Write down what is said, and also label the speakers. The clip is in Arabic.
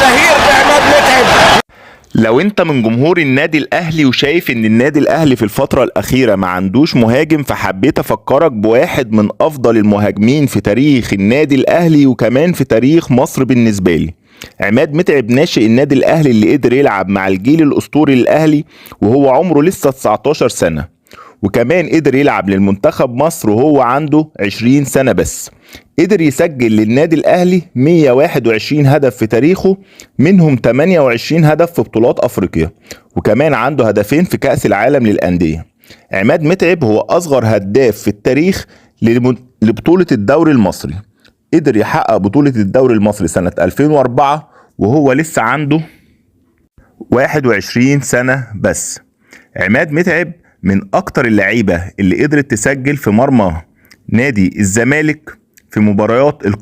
Speaker 1: الشهير بعماد متعب.
Speaker 2: لو انت من جمهور النادي الاهلي وشايف ان النادي الاهلي في الفترة الاخيرة ما عندوش مهاجم، فحبيت افكرك بواحد من افضل المهاجمين في تاريخ النادي الاهلي وكمان في تاريخ مصر بالنسبة لي. عماد متعب ناشئ النادي الاهلي اللي قدر يلعب مع الجيل الاسطوري للاهلي وهو عمره لسه 19 سنة، وكمان قدر يلعب للمنتخب مصر وهو عنده 20 سنة بس. قدر يسجل للنادي الأهلي 121 هدف في تاريخه، منهم 28 هدف في بطولات أفريقيا، وكمان عنده هدفين في كأس العالم للأندية. عماد متعب هو أصغر هداف في التاريخ لبطولة الدوري المصري. قدر يحقق بطولة الدوري المصري سنة 2004 وهو لسه عنده 21 سنة بس. عماد متعب من اكتر اللعيبة اللي قدرت تسجل في مرمى نادي الزمالك في مباريات القمة